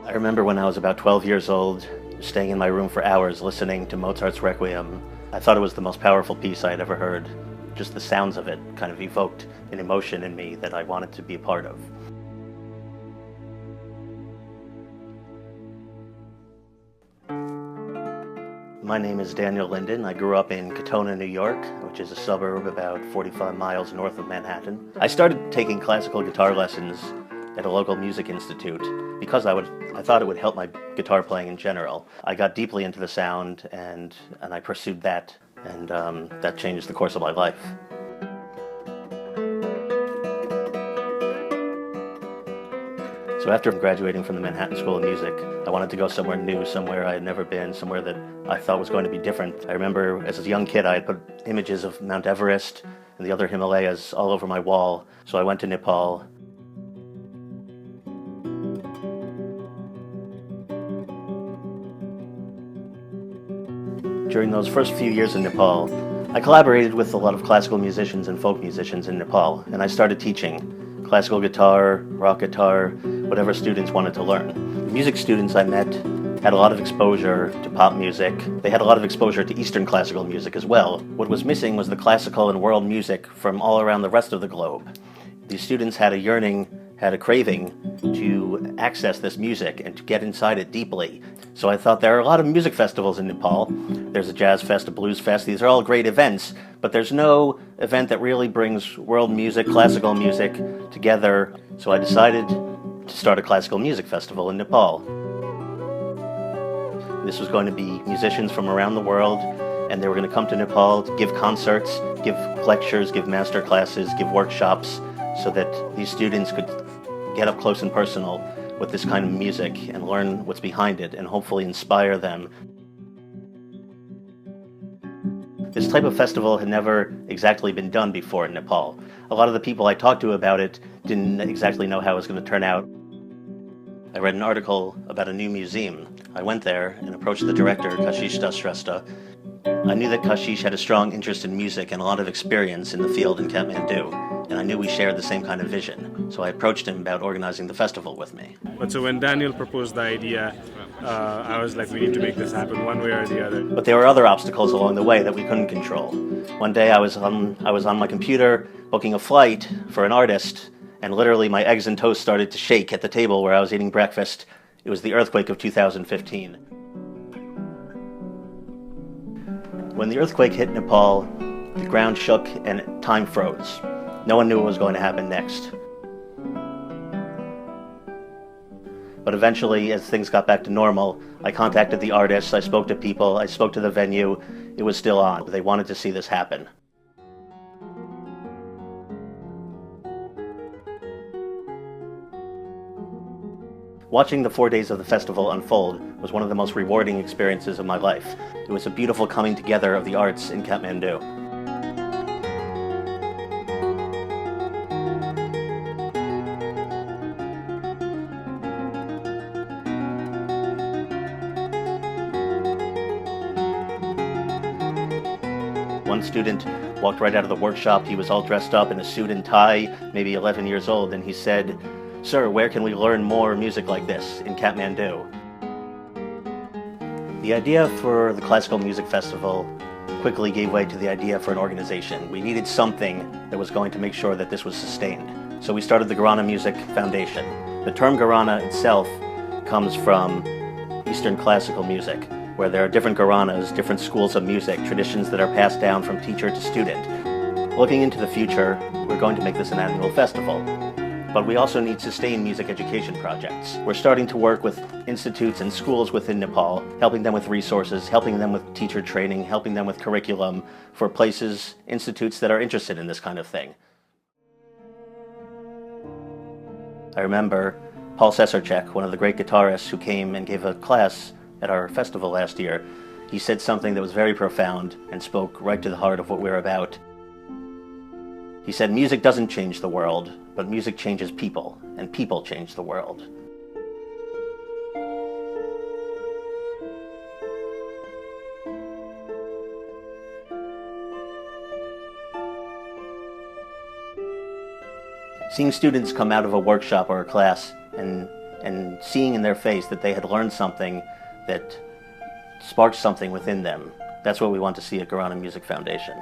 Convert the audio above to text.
I remember when I was about 12 years old, staying in my room for hours listening to Mozart's Requiem. I thought it was the most powerful piece I had ever heard. Just the sounds of it kind of evoked an emotion in me that I wanted to be a part of. My name is Daniel Linden. I grew up in Kathmandu, New York, which is a suburb about 45 miles north of Manhattan. I started taking classical guitar lessons at a local music institute because I thought it would help my guitar playing in general. I got deeply into the sound and I pursued that, and that changed the course of my life. So after graduating from the Manhattan School of Music, I wanted to go somewhere new, somewhere I had never been, somewhere that I thought was going to be different. I remember as a young kid I had put images of Mount Everest and the other Himalayas all over my wall, so I went to Nepal. During those first few years in Nepal, I collaborated with a lot of classical musicians and folk musicians in Nepal, and I started teaching classical guitar, rock guitar, whatever students wanted to learn. The music students I met had a lot of exposure to pop music. They had a lot of exposure to Eastern classical music as well. What was missing was the classical and world music from all around the rest of the globe. These students had a yearning, had a craving to access this music and to get inside it deeply. So I thought there are a lot of music festivals in Nepal. There's a jazz fest, a blues fest. These are all great events, but there's no event that really brings world music, classical music together. So I decided to start a classical music festival in Nepal. This was going to be musicians from around the world, and they were going to come to Nepal to give concerts, give lectures, give master classes, give workshops, so that these students could get up close and personal with this kind of music and learn what's behind it and hopefully inspire them. This type of festival had never exactly been done before in Nepal. A lot of the people I talked to about it didn't exactly know how it was going to turn out. I read an article about a new museum. I went there and approached the director, Kashish Dashrestha. I knew that Kashish had a strong interest in music and a lot of experience in the field in Kathmandu, and I knew we shared the same kind of vision. So I approached him about organizing the festival with me. But so when Daniel proposed the idea, I was like, we need to make this happen one way or the other. But there were other obstacles along the way that we couldn't control. One day I was on my computer booking a flight for an artist, and literally my eggs and toast started to shake at the table where I was eating breakfast. It was the earthquake of 2015. When the earthquake hit Nepal, the ground shook and time froze. No one knew what was going to happen next. But eventually, as things got back to normal, I contacted the artists, I spoke to people, I spoke to the venue. It was still on. They wanted to see this happen. Watching the 4 days of the festival unfold was one of the most rewarding experiences of my life. It was a beautiful coming together of the arts in Kathmandu. One student walked right out of the workshop. He was all dressed up in a suit and tie, maybe 11 years old, and he said, "Sir, where can we learn more music like this in Kathmandu?" The idea for the Classical Music Festival quickly gave way to the idea for an organization. We needed something that was going to make sure that this was sustained. So we started the Gharana Music Foundation. The term Gharana itself comes from Eastern classical music, where there are different Gharanas, different schools of music, traditions that are passed down from teacher to student. Looking into the future, we're going to make this an annual festival. But we also need sustained music education projects. We're starting to work with institutes and schools within Nepal, helping them with resources, helping them with teacher training, helping them with curriculum for places, institutes that are interested in this kind of thing. I remember Paul Sesarchek, one of the great guitarists who came and gave a class at our festival last year. He said something that was very profound and spoke right to the heart of what we're about. He said, "Music doesn't change the world, but music changes people, and people change the world." Seeing students come out of a workshop or a class and and seeing in their face that they had learned something that sparked something within them. That's what we want to see at Gharana Music Foundation.